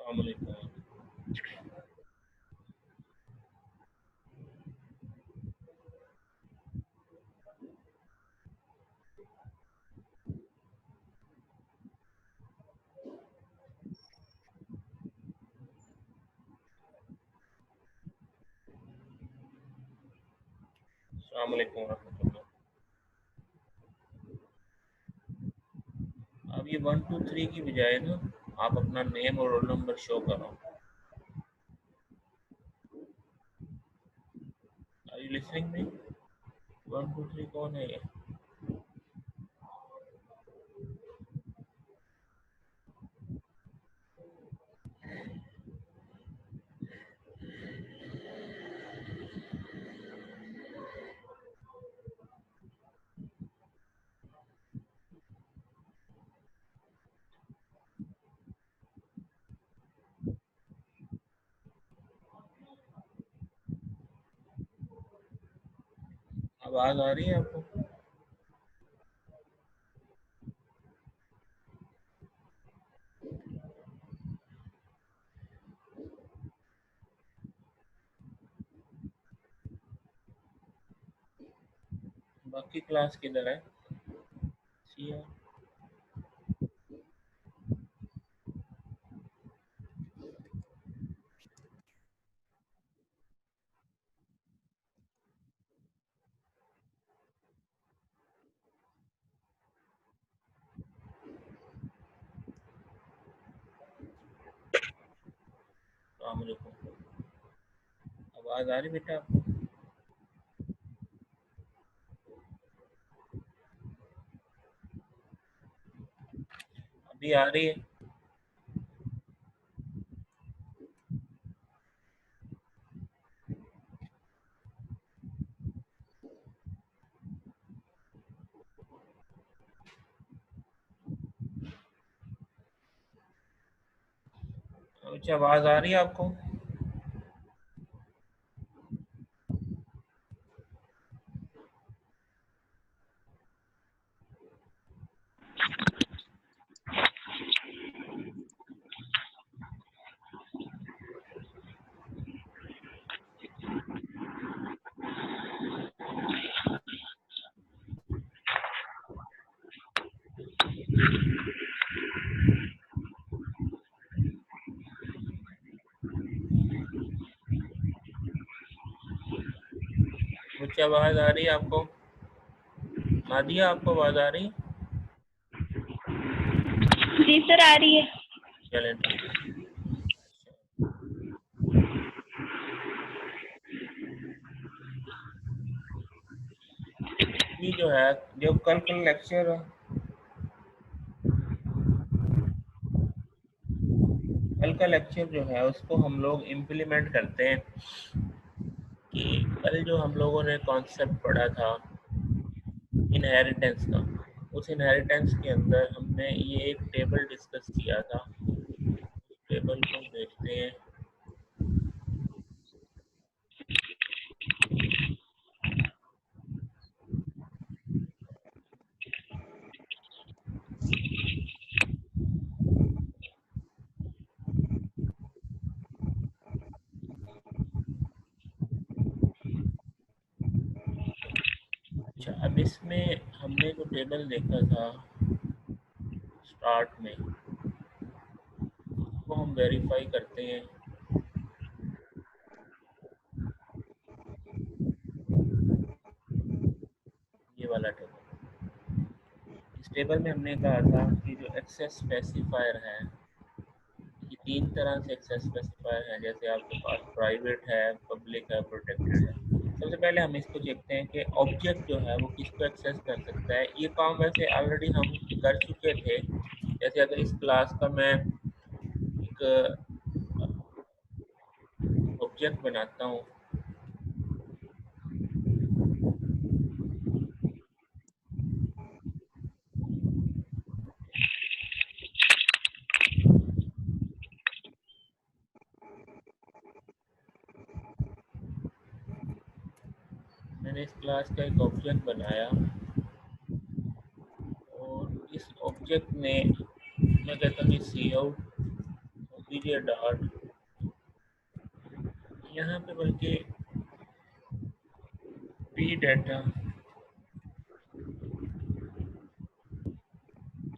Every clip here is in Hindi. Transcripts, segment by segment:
अस्सलाम वालेकुम। अस्सलाम वालेकुम रहमतुल्लाह। अब ये 1 2 3 की बजाय ना आप अपना नेम और रोल नंबर शो करो। Are you listening me? 1 2 3 कौन है ये? आवाज़ आ रही है आपको? बाकी क्लास किधर है? सिया। अस्सलाम वालेकुम। आवाज़ आ रही बेटा आपको? अभी आ रही है? अच्छा, आवाज़ आ रही है आपको? मुझे आवाज़ आ रही है आपको? नादिया, आपको आवाज़ आ रही है? जी सर, आ रही है। चलें ठीक है। ये जो है, जो कल का लेक्चर है, कल का लेक्चर जो है उसको हम लोग इम्प्लीमेंट करते हैं कि कल जो हम लोगों ने कॉन्सेप्ट पढ़ा था इनहेरिटेंस का, उस इनहेरिटेंस के अंदर हमने ये एक टेबल डिस्कस किया था। टेबल को देखते हैं। अच्छा, अब इसमें हमने जो टेबल देखा था स्टार्ट में, वो हम वेरीफाई करते हैं। ये वाला टेबल, इस टेबल में हमने कहा था कि जो एक्सेस स्पेसिफायर है, ये 3 तरह से एक्सेस स्पेसिफायर है। जैसे आपके पास प्राइवेट है, पब्लिक है, प्रोटेक्टेड है। सबसे पहले हम इसको देखते हैं कि ऑब्जेक्ट जो है वो किसको एक्सेस कर सकता है। ये काम वैसे ऑलरेडी हम कर चुके थे। जैसे अगर इस क्लास का मैं एक ऑब्जेक्ट बनाता हूँ, मैंने इस क्लास का एक ऑब्जेक्ट बनाया और इस ऑब्जेक्ट में मैं कहता हूँ सी आउट ओबीजे डॉट, यहाँ पे बल्कि पी डाटा,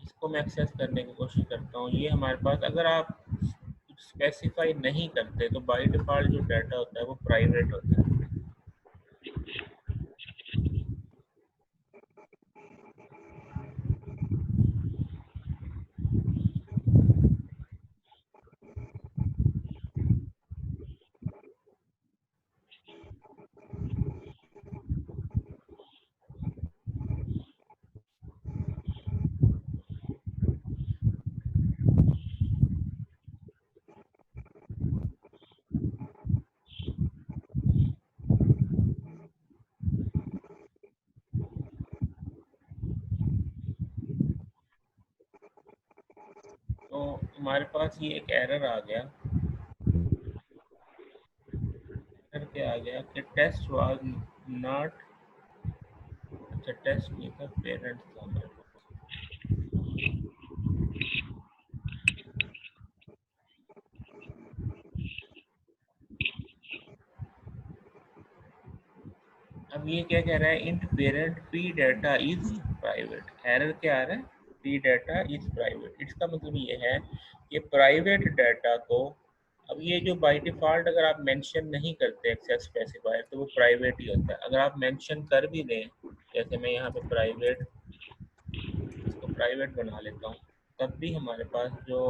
इसको मैं एक्सेस करने की कोशिश करता हूँ। ये हमारे पास, अगर आप स्पेसिफाई नहीं करते तो बाय डिफॉल्ट जो डाटा होता है वो प्राइवेट होता है। तो हमारे पास ये एक एरर आ गया। एरर क्या आ गया कि टेस्ट वाज नॉट, अच्छा टेस्ट नहीं था, पेरेंट्स था हमारे पास। अब ये क्या कह रहा है, int parent P data is private. Error क्या आ रहा है, पी डाटा इज प्राइवेट। इसका मतलब ये है कि प्राइवेट डाटा को, अब ये जो बाय डिफॉल्ट अगर आप मेंशन नहीं करते एक्सेस स्पेसिफायर तो वो प्राइवेट ही होता है। अगर आप मेंशन कर भी दें, जैसे मैं यहाँ पे प्राइवेट, इसको प्राइवेट बना लेता हूँ, तब भी हमारे पास जो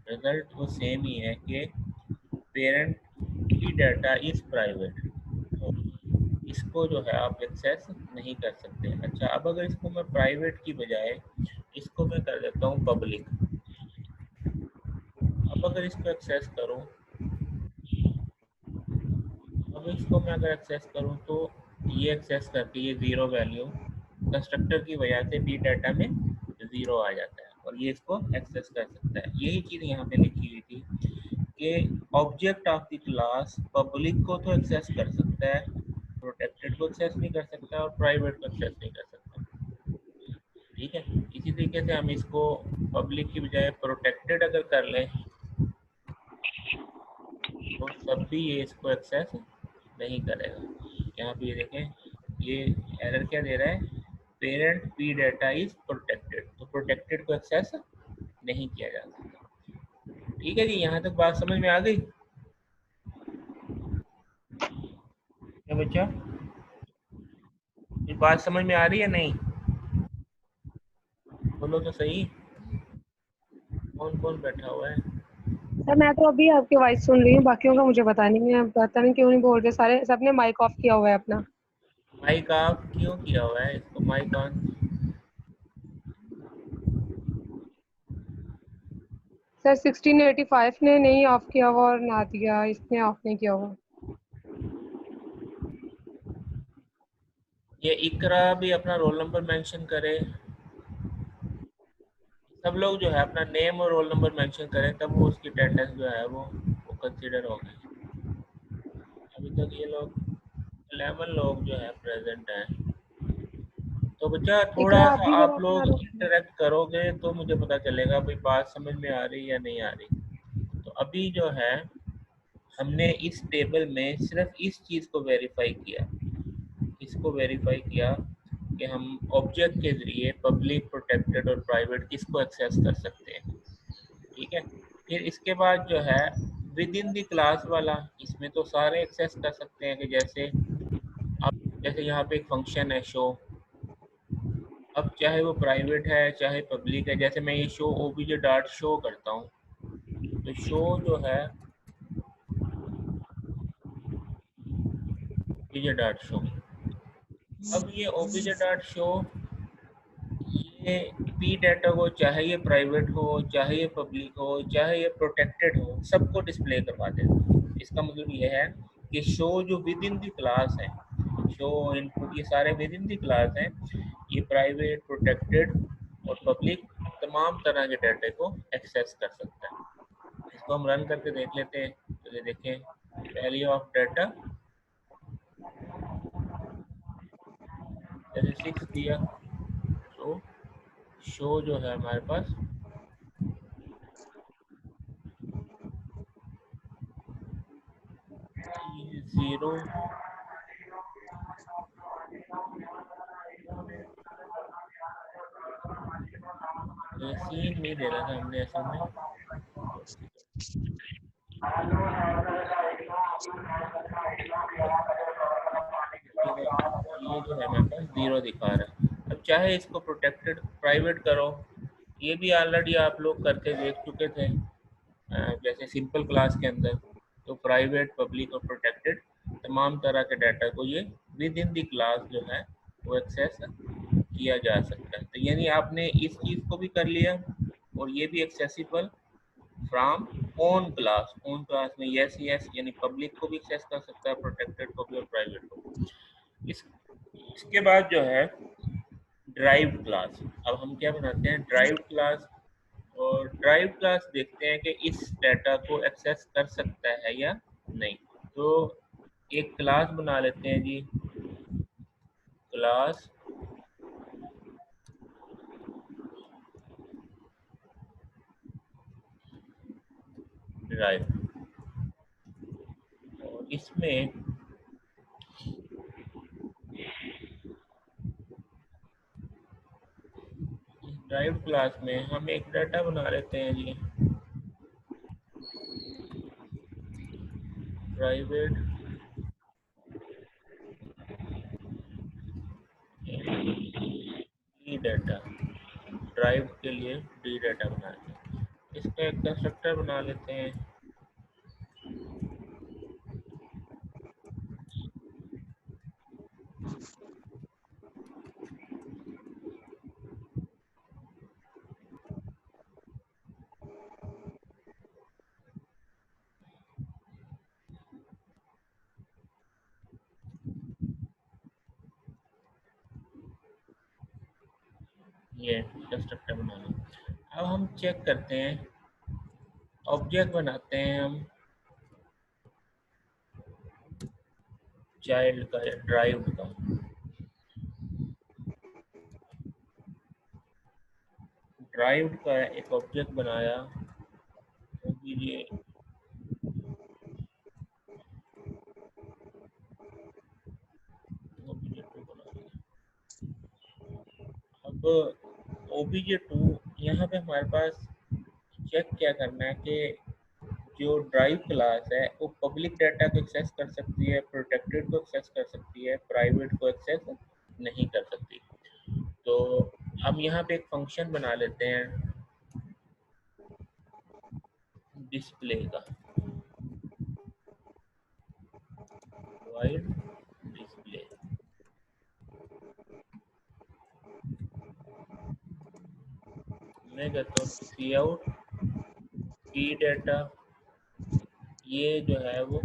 रिजल्ट वो सेम ही है कि पेरेंट की डाटा इज प्राइवेट। तो इसको जो है आप एक्सेस नहीं कर सकते। अच्छा, अब अगर इसको मैं प्राइवेट की बजाय इसको मैं कर देता हूँ पब्लिक। अब अगर इसको एक्सेस करूँ, अब इसको मैं अगर एक्सेस करूँ तो ये एक्सेस करके ये ज़ीरो वैल्यू कंस्ट्रक्टर की वजह से डी डाटा में ज़ीरो आ जाता है और ये इसको एक्सेस कर सकता है। यही चीज़ यहाँ पे लिखी हुई थी कि object of the class public को तो एक्सेस कर सकता है, प्रोटेक्टेड को एक्सेस नहीं कर सकता और प्राइवेट को एक्सेस नहीं कर सकता। ठीक है, इसी तरीके से हम इसको पब्लिक की बजाय प्रोटेक्टेड अगर कर लें तो तब भी ये इसको एक्सेस नहीं करेगा। यहाँ पे ये देखें, ये एरर क्या दे रहा है, parent P data is protected, तो प्रोटेक्टेड को एक्सेस नहीं किया जा सकता। ठीक है जी, यहाँ तक बात समझ में आ गई क्या बच्चा? ये बात समझ में आ रही है नहीं? बोलो तो सही, कौन कौन बैठा हुआ है? सर मैं तो अभी आपकी वॉइस सुन रही हूँ, बाकियों का मुझे पता नहीं है, पता नहीं क्यों नहीं बोल रहे, सारे सबने माइक ऑफ किया हुआ है अपना। माइक ऑफ क्यों किया हुआ है? इसको माइक ऑन। सर 1685 ने नहीं ऑफ किया हुआ और ना दिया, इसने ऑफ नहीं किया हुआ। ये इकरा भी अपना रोल नंबर मेंशन करे, सब लोग जो है अपना नेम और रोल नंबर मेंशन करें, तब वो उसकी अटेंडेंस जो है वो कंसीडर होगी। अभी तक ये लोग 11 लोग जो है प्रेजेंट हैं। तो बच्चा थोड़ा इकरा आप सा भी जरा आप अपना लोग इंटरेक्ट करोगे तो मुझे पता चलेगा भाई बात समझ में आ रही है या नहीं आ रही। तो अभी जो है हमने इस टेबल में सिर्फ इस चीज़ को वेरीफाई किया, इसको वेरीफाई किया कि हम ऑब्जेक्ट के ज़रिए पब्लिक, प्रोटेक्टेड और प्राइवेट किसको एक्सेस कर सकते हैं। ठीक है, फिर इसके बाद जो है विद इन द क्लास वाला, इसमें तो सारे एक्सेस कर सकते हैं कि जैसे अब जैसे यहाँ पे एक फंक्शन है शो, अब चाहे वो प्राइवेट है चाहे पब्लिक है, जैसे मैं ये शो ओबीजे डॉट शो करता हूँ तो शो जो है ओबीजे डॉट शो, अब ये ओबीजे डॉट शो ये पी डाटा को चाहे ये प्राइवेट हो चाहे ये पब्लिक हो चाहे ये प्रोटेक्टेड हो सबको डिस्प्ले करवा देगा। इसका मतलब ये है कि शो जो विद इन द क्लास है, शो इनपुट ये सारे विद इन द क्लास हैं, ये प्राइवेट, प्रोटेक्टेड और पब्लिक तमाम तरह के डाटा को एक्सेस कर सकता है। इसको हम रन करके देख लेते हैं। तो ये देखें, वैल्यू ऑफ डाटा जैसे 6 दिया तो शो जो है हमारे पास 0 ये सीन नहीं देना था हमने असल में। ये जो है मेरे पास 0 दिखा रहा है। अब चाहे इसको प्रोटेक्टेड प्राइवेट करो, ये भी ऑलरेडी आप लोग करके देख चुके थे जैसे सिंपल क्लास के अंदर। तो प्राइवेट, पब्लिक और प्रोटेक्टेड तमाम तरह के डाटा को ये विद इन द क्लास जो है वो एक्सेस किया जा सकता है। तो यानी आपने इस चीज़ को भी कर लिया और ये भी accessible from own class. Own class में यस यस यानी पब्लिक को भी एक्सेस कर सकता है, प्रोटेक्टेड को भी और प्राइवेट को। इसके बाद जो है ड्राइव्ड क्लास। अब हम क्या बनाते हैं, ड्राइव्ड क्लास। और ड्राइव्ड क्लास देखते हैं कि इस डाटा को एक्सेस कर सकता है या नहीं। तो एक क्लास बना लेते हैं जी, क्लास ड्राइव। और इसमें ड्राइव क्लास में हम एक डाटा बना लेते हैं जी, प्राइवेट डी डाटा। ड्राइव के लिए डी डाटा बनाते हैं। इसका एक कंस्ट्रक्टर बना लेते हैं, ये कंस्ट्रक्टर बना लें। अब हम चेक करते हैं, ऑब्जेक्ट बनाते हैं हम चाइल्ड का या ड्राइव का। ड्राइव का एक ऑब्जेक्ट बनाया, वो भी ये OBJ2 बना लिया। अब OBJ2 यहाँ पे हमारे पास चेक क्या करना है कि जो ड्राइव क्लास है वो पब्लिक डाटा को एक्सेस कर सकती है, प्रोटेक्टेड को एक्सेस कर सकती है, प्राइवेट को एक्सेस नहीं कर सकती। तो हम यहाँ पे एक फंक्शन बना लेते हैं डिस्प्ले का, वाइड डिस्प्ले। मैं कहता हूँ सी आउट पी डाटा। ये जो है वो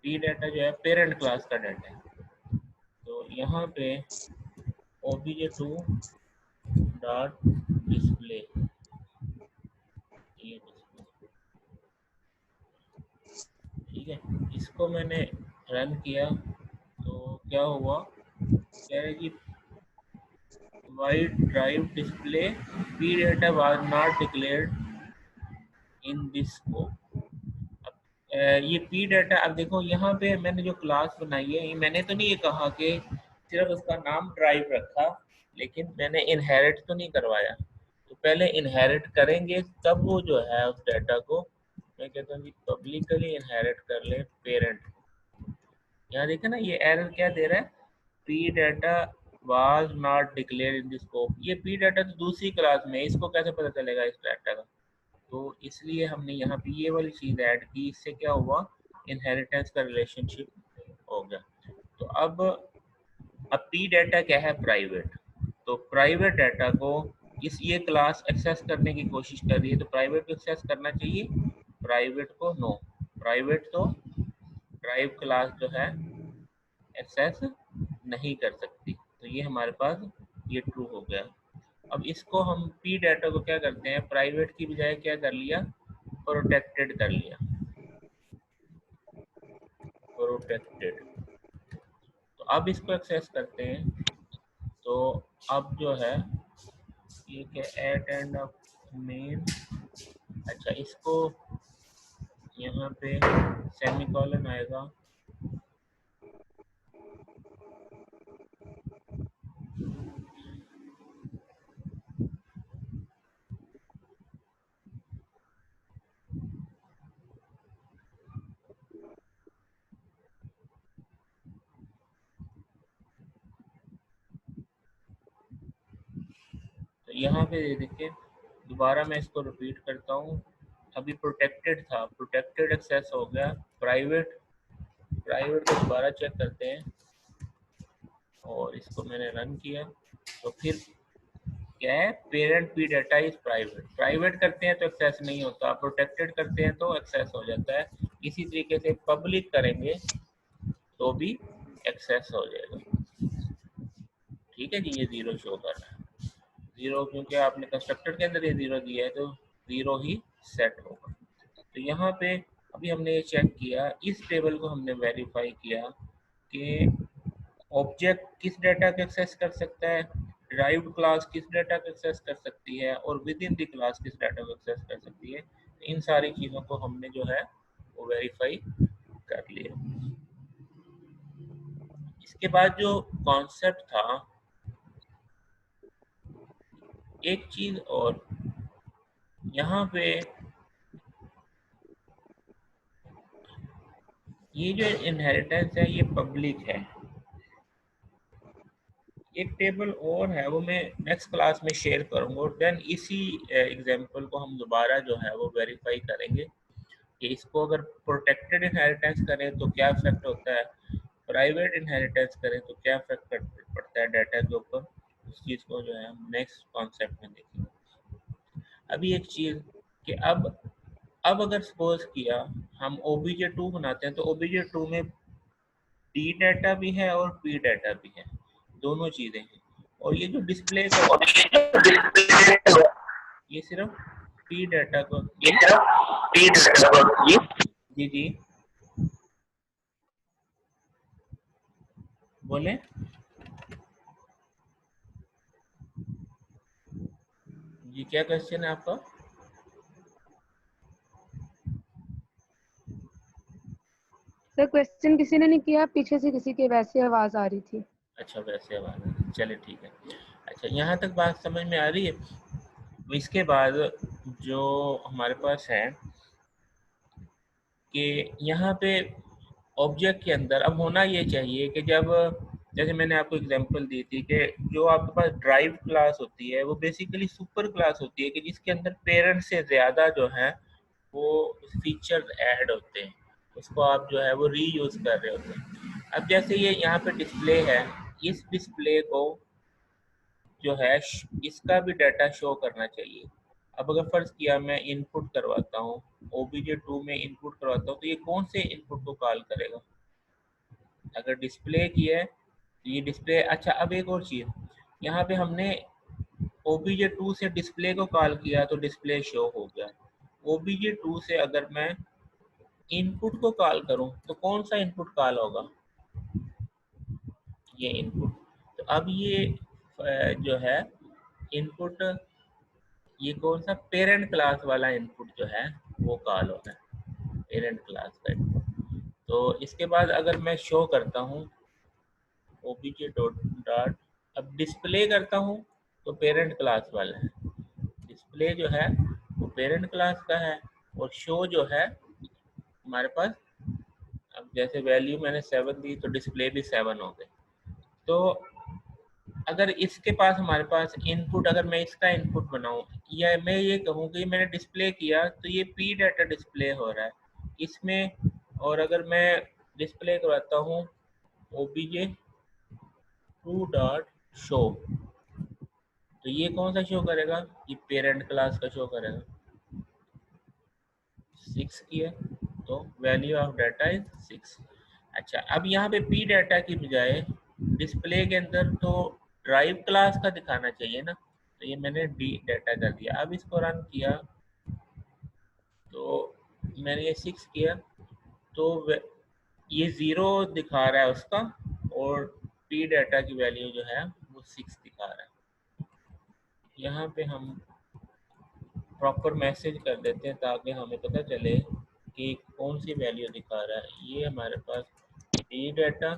पी डाटा जो है पेरेंट क्लास का डाटा है। तो यहाँ पे OBJ2 डॉट डिस्प्ले, ये डिस्प्ले, ठीक है। इसको मैंने रन किया तो क्या हुआ, कह रहे कि wide drive display P data was not declared in this scope. ये पी डाटा, अब देखो यहाँ पे मैंने जो क्लास बनाई है, मैंने तो नहीं ये कहा कि सिर्फ उसका नाम ड्राइव रखा, लेकिन मैंने इनहेरिट तो नहीं करवाया। तो पहले इनहेरिट करेंगे तब वो जो है उस डाटा को, मैं कहता हूँ कि पब्लिकली इनहेरिट कर ले पेरेंट। यहाँ देखे ना ये एरर क्या दे रहा है, P data was not declare in the scope. ये पी डाटा तो दूसरी क्लास में, इसको कैसे पता चलेगा इस डाटा का। तो इसलिए हमने यहाँ पे ये वाली चीज़ ऐड की, इससे क्या हुआ, इनहेरिटेंस का रिलेशनशिप हो गया। तो अब पी डाटा क्या है, प्राइवेट। तो प्राइवेट डाटा को इस ये क्लास एक्सेस करने की कोशिश कर रही है, तो प्राइवेट को एक्सेस करना चाहिए, प्राइवेट को नो। प्राइवेट तो ड्राइव क्लास जो है एक्सेस नहीं कर सकती। तो ये हमारे पास ये ट्रू हो गया। अब इसको हम पी डाटा को क्या करते हैं, प्राइवेट की बजाय क्या कर लिया, प्रोटेक्टेड कर लिया, प्रोटेक्टेड। तो अब इसको एक्सेस करते हैं। तो अब जो है ये क्या, एट एंड ऑफ मेन, अच्छा इसको यहाँ पे सेमीकोलन आएगा, तो यहाँ पे देखिए दोबारा मैं इसको रिपीट करता हूँ। अभी प्रोटेक्टेड था, प्रोटेक्टेड एक्सेस हो गया, प्राइवेट, प्राइवेट को दोबारा चेक करते हैं और इसको मैंने रन किया तो फिर क्या है, parent P data is private, private करते हैं तो एक्सेस नहीं होता, प्रोटेक्टेड करते हैं तो एक्सेस हो जाता है। इसी तरीके से पब्लिक करेंगे तो भी एक्सेस हो जाएगा। ठीक है जी, ये जीरो शो कर रहा है, जीरो क्योंकि आपने कंस्ट्रक्टर के अंदर ये जीरो दिया है तो जीरो ही सेट होगा। तो यहाँ पे अभी हमने ये चेक किया, इस टेबल को हमने वेरीफाई किया कि ऑब्जेक्ट किस डाटा को एक्सेस कर सकता है, डिराइव्ड क्लास किस डाटा को एक्सेस कर सकती है और विद इन द क्लास किस डाटा को एक्सेस कर सकती है। इन सारी चीज़ों को हमने जो है वो वेरीफाई कर लिया। इसके बाद जो कॉन्सेप्ट था, एक चीज़ और, यहाँ पे ये जो इनहेरिटेंस है ये पब्लिक है। एक टेबल और है वो मैं नेक्स्ट क्लास में शेयर करूंगा और देन इसी एग्जांपल को हम दोबारा जो है वो वेरीफाई करेंगे कि इसको अगर प्रोटेक्टेड इनहेरिटेंस करें तो क्या इफेक्ट होता है, प्राइवेट इनहेरिटेंस करें तो क्या इफेक्ट पड़ता है डाटा के ऊपर। उस चीज़ को जो है हम नेक्स्ट कॉन्सेप्ट में देखेंगे। अभी एक चीज़ कि अब अगर सपोज किया हम OBJ2 बनाते हैं तो OBJ2 में डी डाटा भी है और पी डाटा भी है, दोनों चीज़ें हैं। और ये जो डिस्प्ले का ये सिर्फ पी डाटा को, जी जी बोले, जी क्या क्वेश्चन है आपका? सर क्वेश्चन किसी ने नहीं किया, पीछे से किसी की वैसे आवाज आ रही थी। अच्छा वैसे आवाज, चले ठीक है। अच्छा यहाँ तक बात समझ में आ रही है। इसके बाद जो हमारे पास है कि यहाँ पे ऑब्जेक्ट के अंदर अब होना ये चाहिए कि जब, जैसे मैंने आपको एग्जांपल दी थी कि जो आपके पास ड्राइव क्लास होती है वो बेसिकली सुपर क्लास होती है कि जिसके अंदर पेरेंट से ज़्यादा जो है वो फीचर्स ऐड होते हैं, उसको आप जो है वो रीयूज़ कर रहे होते हैं। अब जैसे ये यहाँ पे डिस्प्ले है, इस डिस्प्ले को जो है इसका भी डाटा शो करना चाहिए। अब अगर फर्ज किया मैं इनपुट करवाता हूँ, OBJ2 में इनपुट करवाता हूँ तो ये कौन से इनपुट को कॉल करेगा? अगर डिस्प्ले की है तो ये डिस्प्ले। अच्छा अब एक और चीज़, यहाँ पे हमने OBJ2 से डिस्प्ले को कॉल किया तो डिस्प्ले शो हो गया। OBJ2 से अगर मैं इनपुट को कॉल करूँ तो कौन सा इनपुट कॉल होगा? ये इनपुट। तो अब ये जो है इनपुट, ये कौन सा पेरेंट क्लास वाला इनपुट जो है वो कॉल हो रहा है, पेरेंट क्लास का इनपुट। तो इसके बाद अगर मैं शो करता हूँ OBJ डॉट, अब डिस्प्ले करता हूँ तो पेरेंट क्लास वाला है, डिस्प्ले जो है वो पेरेंट क्लास का है और शो जो है हमारे पास, अब जैसे वैल्यू मैंने 7 दी तो डिस्प्ले भी 7 हो गए। तो अगर इसके पास हमारे पास इनपुट, अगर मैं इसका इनपुट बनाऊं या मैं ये कहूँ कि मैंने डिस्प्ले किया तो ये पी डाटा डिस्प्ले हो रहा है इसमें, और अगर मैं डिस्प्ले करवाता हूँ OBJ2 डॉट शो तो ये कौन सा शो करेगा? ये पेरेंट क्लास का शो करेगा, 6 की है तो वैल्यू ऑफ डाटा इज 6। अच्छा अब यहाँ पे पी डाटा की बजाय डिस्प्ले के अंदर तो ड्राइव क्लास का दिखाना चाहिए ना, तो ये मैंने डी डाटा कर दिया। अब इसको रन किया तो मैंने ये 6 किया तो ये 0 दिखा रहा है उसका और पी डाटा की वैल्यू जो है वो 6 दिखा रहा है। यहाँ पे हम प्रॉपर मैसेज कर देते हैं ताकि हमें पता चले कि कौन सी वैल्यू दिखा रहा है। ये हमारे पास डी डाटा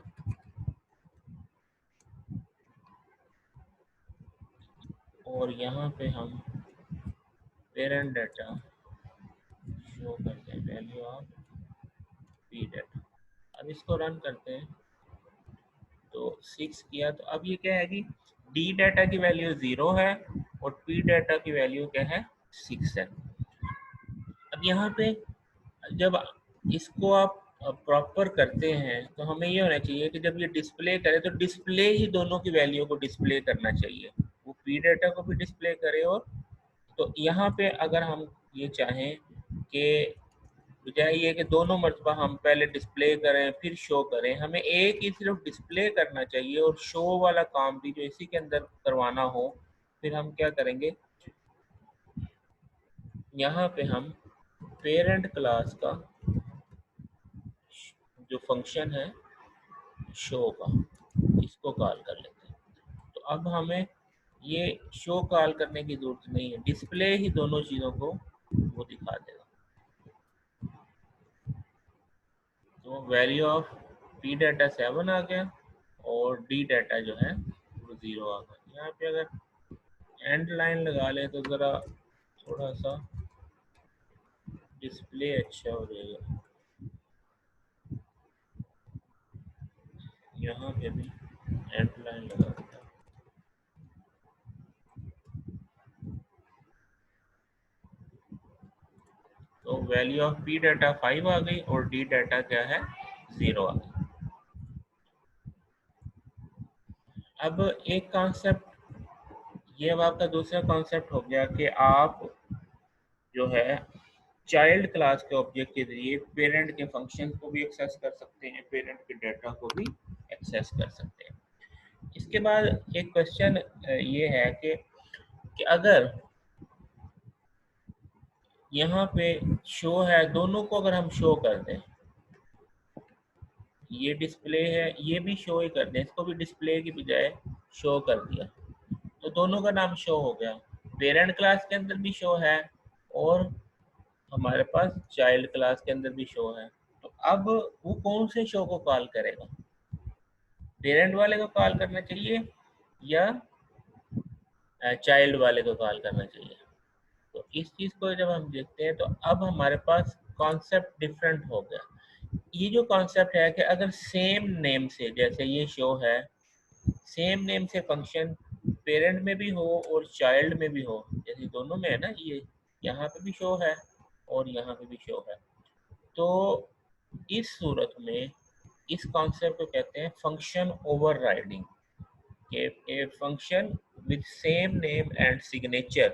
और यहाँ पे हम पेरेंट डाटा शो करते हैं, वैल्यू ऑफ पी डाटा। अब इसको रन करते हैं तो 6 किया, तो अब ये क्या है कि डी डाटा की वैल्यू 0 है और पी डाटा की वैल्यू क्या है 6 है। अब यहाँ पे जब इसको आप प्रॉपर करते हैं तो हमें ये होना चाहिए कि जब ये डिस्प्ले करे तो डिस्प्ले ही दोनों की वैल्यू को डिस्प्ले करना चाहिए, वो पी डाटा को भी डिस्प्ले करे। और तो यहाँ पे अगर हम ये चाहें कि बजाय ये कि दोनों मरतबा हम पहले डिस्प्ले करें फिर शो करें, हमें एक ही सिर्फ डिस्प्ले करना चाहिए और शो वाला काम भी जो इसी के अंदर करवाना हो, फिर हम क्या करेंगे, यहाँ पे हम पेरेंट क्लास का जो फंक्शन है शो का, इसको कॉल कर लेते हैं। तो अब हमें ये शो कॉल करने की जरूरत नहीं है, डिस्प्ले ही दोनों चीज़ों को वो दिखा देगा। तो वैल्यू ऑफ पी डाटा 7 आ गया और डी डाटा जो है वो 0 आ गया। यहाँ पे अगर एंड लाइन लगा ले तो ज़रा थोड़ा सा डिस्प्ले अच्छा हो जाएगा। यहाँ पे भी एंड लाइन लगा देता हूँ। तो वैल्यू ऑफ पी डाटा 5 आ गई और डी डाटा क्या है 0 आ गई। अब एक कॉन्सेप्ट ये, अब आपका दूसरा कॉन्सेप्ट हो गया कि आप जो है चाइल्ड क्लास के ऑब्जेक्ट के जरिए पेरेंट के फंक्शन को भी एक्सेस कर सकते हैं, पेरेंट के डाटा को भी एक्सेस कर सकते हैं। इसके बाद एक क्वेश्चन ये है कि अगर यहाँ पे शो है, दोनों को अगर हम शो कर दें, ये डिस्प्ले है ये भी शो ही कर दें, इसको भी डिस्प्ले की बजाय शो कर दिया, तो दोनों का नाम शो हो गया। पेरेंट क्लास के अंदर भी शो है और हमारे पास चाइल्ड क्लास के अंदर भी शो है। तो अब वो कौन से शो को कॉल करेगा, पेरेंट वाले को कॉल करना चाहिए या चाइल्ड वाले को कॉल करना चाहिए। तो इस चीज़ को जब हम देखते हैं तो अब हमारे पास कॉन्सेप्ट डिफरेंट हो गया। ये जो कॉन्सेप्ट है कि अगर सेम नेम से, जैसे ये शो है, सेम नेम से फंक्शन पेरेंट में भी हो और चाइल्ड में भी हो, जैसे दोनों में है ना, ये यहाँ पे भी शो है और यहाँ पे भी शो है, तो इस सूरत में इस कॉन्सेप्ट को कहते हैं function overriding. a function with same name and signature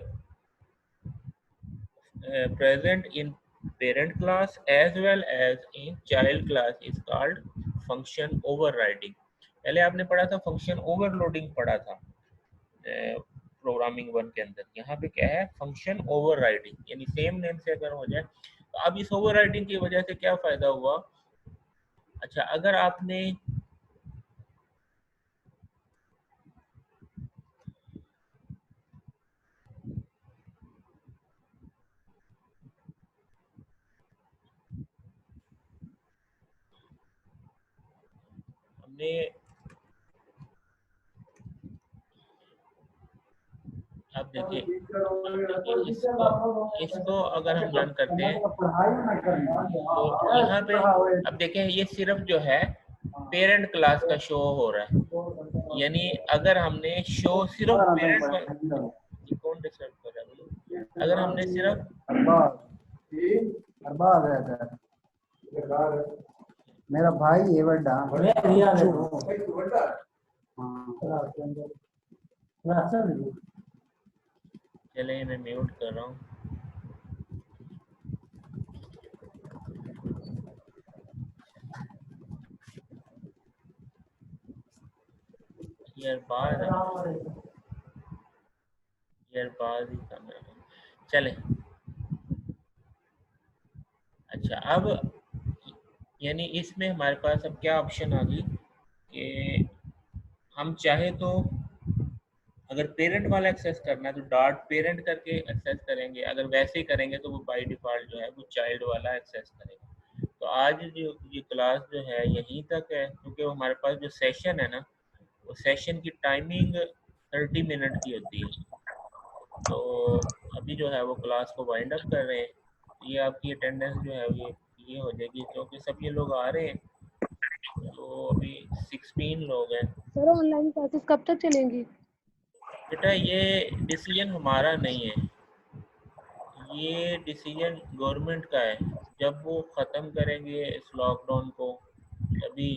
present in parent class as well as in child class is called function overriding। पहले आपने पढ़ा था फंक्शन ओवरलोडिंग पढ़ा था प्रोग्रामिंग 1 के अंदर, यहाँ पे क्या है फंक्शन ओवरराइडिंग, यानी सेम नेम से अगर हो जाए। तो अब इस ओवरराइडिंग की वजह से क्या फायदा हुआ, अच्छा अगर आपने हमने अब देखिए इसको अगर हम रन करते हैं तो यहाँ पे अब देखें ये सिर्फ जो है पेरेंट क्लास का शो हो रहा है, यानी अगर हमने शो सिर्फ पेरेंट कौन डिस्टर्ब कर रहा है, अगर हमने सिर्फ मेरा भाई ये बड़ा चले मैं म्यूट कर रहा हूँ। यार बाहर ही करना है, चले। अच्छा अब यानी इसमें हमारे पास अब क्या ऑप्शन आ गई कि हम चाहे तो अगर पेरेंट वाला एक्सेस करना है तो डॉट पेरेंट करके एक्सेस करेंगे, अगर वैसे ही करेंगे तो वो बाय डिफ़ॉल्ट जो है वो चाइल्ड वाला एक्सेस करेगा। तो आज जो ये क्लास जो है यहीं तक है, क्योंकि हमारे पास जो सेशन है ना, वो सेशन की टाइमिंग 30 मिनट की होती है। तो अभी जो है वो क्लास को वाइंड अप कर रहे हैं। ये आपकी अटेंडेंस जो है ये हो जाएगी, क्योंकि सब ये लोग आ रहे हैं। तो अभी 16 लोग हैं। सर ऑनलाइन क्लासेस कब तक चलेंगी? बेटा ये डिसीजन हमारा नहीं है, ये डिसीजन गवर्नमेंट का है। जब वो ख़त्म करेंगे इस लॉकडाउन को, तभी